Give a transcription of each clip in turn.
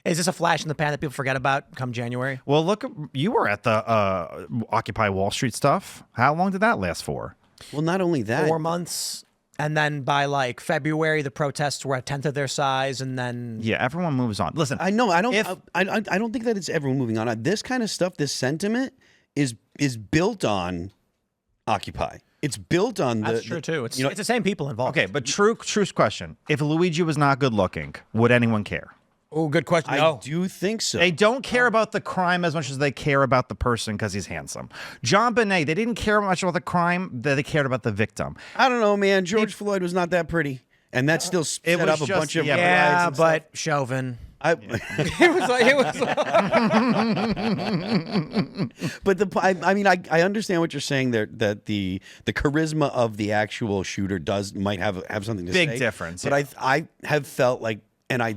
Is this a flash in the pan that people forget about come January? Well, look, you were at the Occupy Wall Street stuff. How long did that last for? Well, not only that. 4 months. And then by like February, the protests were a tenth of their size, and then Yeah, everyone moves on. Listen, I know. I don't think that it's everyone moving on. This kind of stuff, this sentiment is built on Occupy. It's built on that's true too. It's the same people involved. okay, but true question. If Luigi was not good looking, would anyone care? Oh, good question. I No. do think so. They don't care about the crime as much as they care about the person because he's handsome. John Bonet, they didn't care much about the crime, they cared about the victim. I don't know, man. George Floyd was not that pretty, and that still set was up a just- bunch of yeah, Yeah, riots and but Chauvin. stuff. It was But I mean, I understand what you're saying there. That the charisma of the actual shooter might have something to say. Big difference, But I have felt like, and I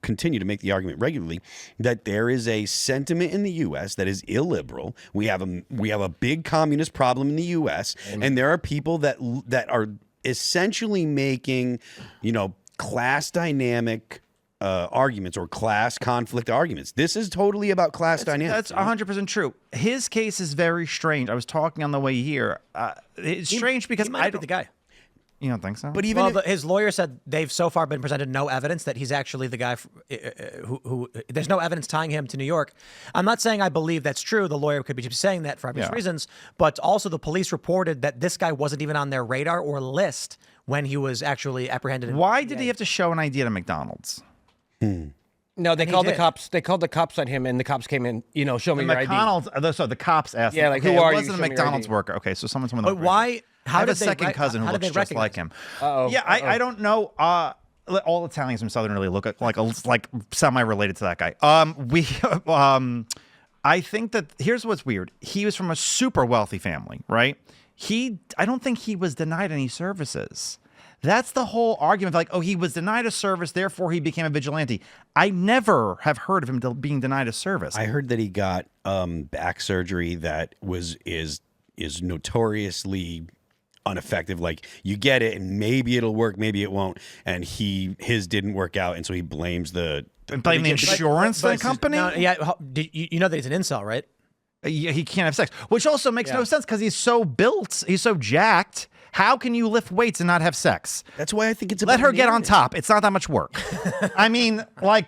continue to make the argument regularly, that there is a sentiment in the U.S. that is illiberal. We have a big communist problem in the U.S. and there are people that are essentially making, class dynamic arguments or class conflict arguments. This is totally about class dynamics. That's 100% true. His case is very strange. I was talking on the way here. It's strange because He might be the guy. You don't think so? But even His lawyer said they've so far been presented no evidence that he's actually the guy who there's no evidence tying him to New York. I'm not saying I believe that's true. The lawyer could be just saying that for obvious reasons, but also the police reported that this guy wasn't even on their radar or list when he was actually apprehended. Why did he have to show an ID to McDonald's? No, they called the did. cops. They called the cops on him, and the cops came in. Show me your ID. McDonald's. So the cops asked. Yeah, him, like, okay, who are it you? wasn't Show a me your McDonald's ID. worker. Okay, so someone told me. But why? I have a second cousin who how did looks they just like recognize him. Yeah, I don't know. All Italians from Southern really look like semi-related to that guy. I think that here's what's weird. He was from a super wealthy family, right? I don't think he was denied any services. That's the whole argument. Like, he was denied a service, therefore he became a vigilante. I never have heard of him being denied a service. I heard that he got back surgery that is notoriously ineffective. Like, you get it and maybe it'll work, maybe it won't. And his didn't work out, and so he blames the insurance company. No, yeah, you know that he's an incel, right? He can't have sex, which also makes no sense because he's so built, he's so jacked. How can you lift weights and not have sex? That's why I think it's Let her get on top. It's not that much work. I mean,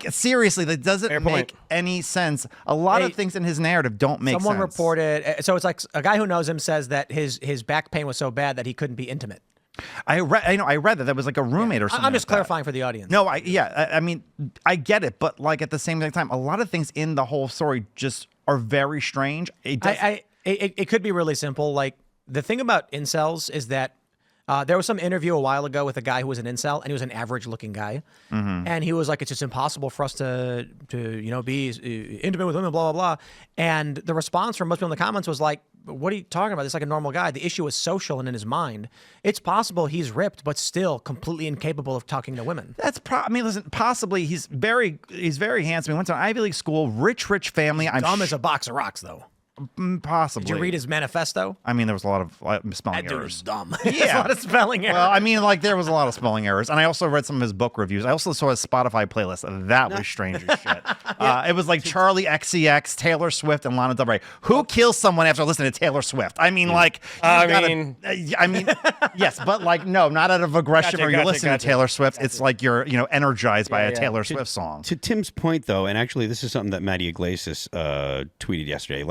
seriously, that doesn't make any sense. A lot of things in his narrative don't make sense. Someone reported, so it's like a guy who knows him says that his back pain was so bad that he couldn't be intimate. I read that was like a roommate or something. I'm just like clarifying for the audience. No, I mean, I get it, but like at the same time, a lot of things in the whole story just are very strange. It could be really simple. Like, the thing about incels is that there was some interview a while ago with a guy who was an incel, and he was an average-looking guy, and he was like, "It's just impossible for us to be intimate with women, blah blah blah." And the response from most people in the comments was like, "What are you talking about? It's like a normal guy." The issue is social and in his mind. It's possible he's ripped, but still completely incapable of talking to women. Listen, possibly he's very handsome. He went to an Ivy League school, rich family. I'm Dumb as a box of rocks, though. Possibly. Did you read his manifesto? I mean, there was a lot of spelling That dude errors. is dumb. Yeah. A lot of spelling errors. Well, I mean, there was a lot of spelling errors. And I also read some of his book reviews. I also saw his Spotify playlist. That was strange as shit. It was like Charlie XCX, Taylor Swift, and Lana Del Rey. Who kills someone after listening to Taylor Swift? I mean, yes, but no, not out of aggression or you're listening to Taylor Swift. It's like you're, energized by a Taylor Swift song. To Tim's point, though, and actually this is something that Matty Iglesias tweeted yesterday,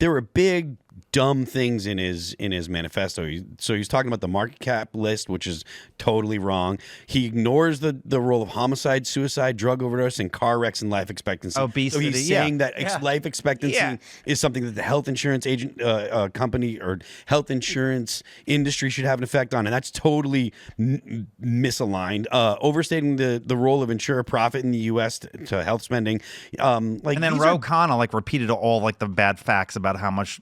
there were big dumb things in his manifesto. So he's talking about the market cap list, which is totally wrong. He ignores the role of homicide, suicide, drug overdose, and car wrecks in life expectancy. Obesity. So he's saying that life expectancy is something that the health insurance agent company or health insurance industry should have an effect on, and that's totally misaligned. Overstating the role of insurer profit in the U.S. to health spending. And then Ro Khanna repeated all the bad facts about how much.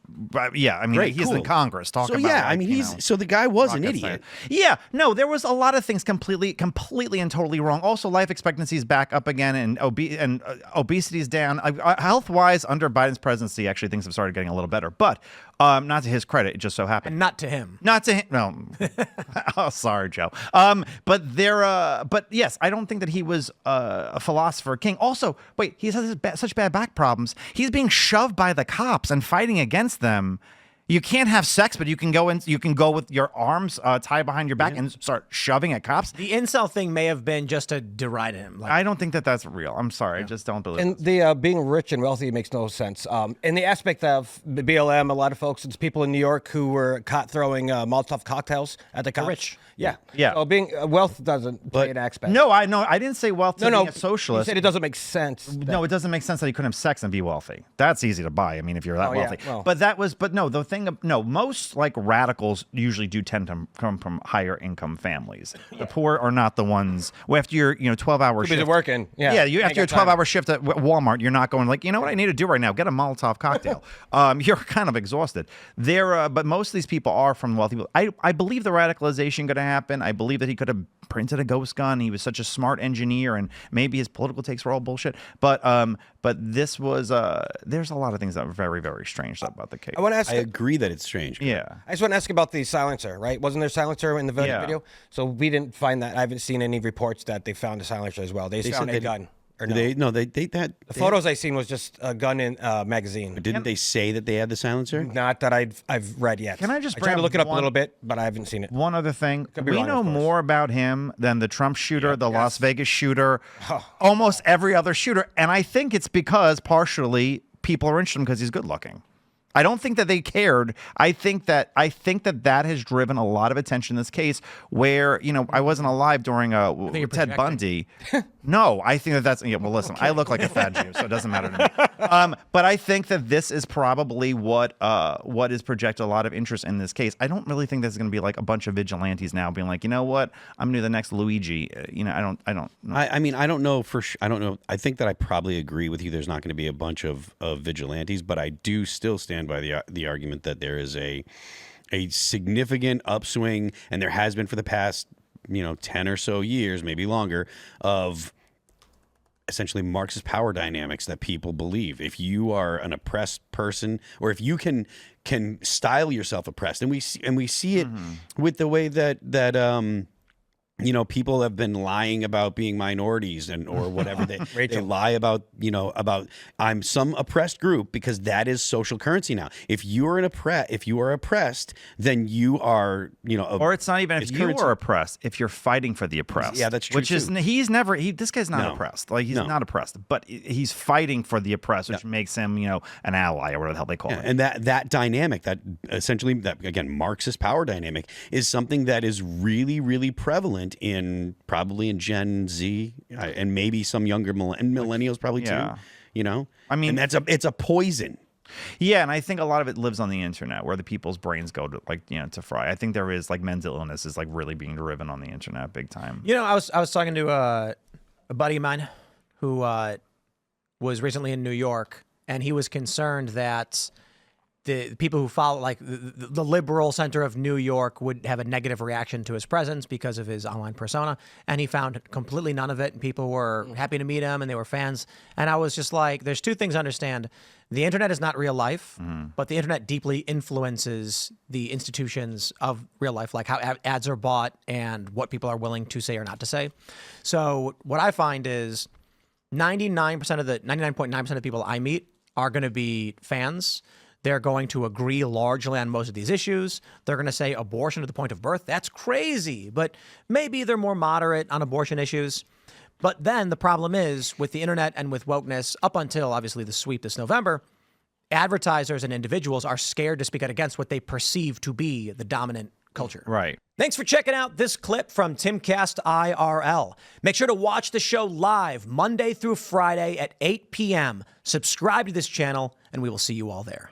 Yeah, I mean, he's in Congress talking about. So the guy was an idiot. Yeah, no, there was a lot of things completely and totally wrong. Also, life expectancy is back up again, and obesity is down. Health-wise, under Biden's presidency, actually things have started getting a little better. But Not to his credit, it just so happened. And not to him. Not to him. No. Oh, sorry, Joe. But yes, I don't think that he was a philosopher king. Also, wait, he has such bad back problems. He's being shoved by the cops and fighting against them. You can't have sex, but you can go with your arms tied behind your back and start shoving at cops. The incel thing may have been just to deride him. I don't think that that's real. I'm sorry. I just don't believe it. And the being rich and wealthy makes no sense. In the aspect of the BLM, a lot of folks, it's people in New York who were caught throwing Molotov cocktails at the cops. rich. Yeah. Yeah. So being wealth doesn't play an aspect. No, I didn't say wealth to no. being a socialist. You said it doesn't make sense. No, it doesn't make sense that you couldn't have sex and be wealthy. That's easy to buy. I mean, if you're that Oh, yeah, wealthy. well. But no, the thing, no, most like radicals usually do tend to come from higher income families. The poor are not the ones. Well, after your 12-hour Too busy shift, working. Yeah. you Ain't after your got time. 12-hour shift at Walmart, you're not going like, you know what I need to do right now? Get a Molotov cocktail. You're kind of exhausted. But most of these people are from wealthy people. I believe the radicalization going to happen. I believe that he could have printed a ghost gun. He was such a smart engineer, and maybe his political takes were all bullshit. But this was there's a lot of things that were very, very strange about the case. I want to ask. I agree that it's strange. Yeah. I just want to ask about the silencer, right? Wasn't there silencer in the video? So we didn't find that. I haven't seen any reports that they found a silencer as well. They found a gun. Or no? The Photos I seen was just a gun in a magazine. Didn't they say that they had the silencer? Not that I've read yet. Can I just I tried bring to look it up a one- little bit, but I haven't seen it. One other thing, be we wrong, know of course. more about him than the Trump shooter, the Las Vegas shooter, almost every other shooter. And I think it's because partially people are interested in him because he's good looking. I don't think that they cared. I think that has driven a lot of attention in this case where, I wasn't alive during you're Ted projecting. Bundy. No, I think that's well, listen, I look like a fat Jew, so it doesn't matter to me. But I think that this is probably what is projected a lot of interest in this case. I don't really think there's going to be like a bunch of vigilantes now being like, you know what, I'm going to do the next Luigi. I don't know. I mean, I don't know for sure. I don't know. I think that I probably agree with you. There's not going to be a bunch of vigilantes, but I do still stand by the argument that there is a significant upswing, and there has been for the past 10 or so years, maybe longer, of essentially Marxist power dynamics that people believe. If you are an oppressed person, or if you can style yourself oppressed, and we see it with the way that people have been lying about being minorities or whatever. They lie about I'm some oppressed group because that is social currency now. If you are oppressed, then you are Or it's not even if you currency. are oppressed, if you're fighting for the oppressed. Yeah, that's true, Which is too. this guy's not No. oppressed. Like he's No. not oppressed, but he's fighting for the oppressed, which makes him an ally or whatever the hell they call it. And that dynamic, that essentially, that again, Marxist power dynamic, is something that is really, really prevalent probably in Gen Z and maybe some younger millennials probably Yeah. too. I mean, and it's a poison. Yeah, and I think a lot of it lives on the internet where the people's brains go to to fry. I think there is like mental illness is like really being driven on the internet big time. I was talking to a buddy of mine who was recently in New York, and he was concerned that the people who follow, like the liberal center of New York, would have a negative reaction to his presence because of his online persona, and he found completely none of it. And people were happy to meet him, and they were fans. And I was just like, there's two things to understand. The internet is not real life, but the internet deeply influences the institutions of real life, like how ads are bought and what people are willing to say or not to say. So what I find is 99.9% of the people I meet are going to be fans. They're going to agree largely on most of these issues. They're going to say abortion to the point of birth. That's crazy. But maybe they're more moderate on abortion issues. But then the problem is with the internet and with wokeness, up until obviously the sweep this November, advertisers and individuals are scared to speak out against what they perceive to be the dominant culture. Right. Thanks for checking out this clip from Timcast IRL. Make sure to watch the show live Monday through Friday at 8 p.m. Subscribe to this channel, and we will see you all there.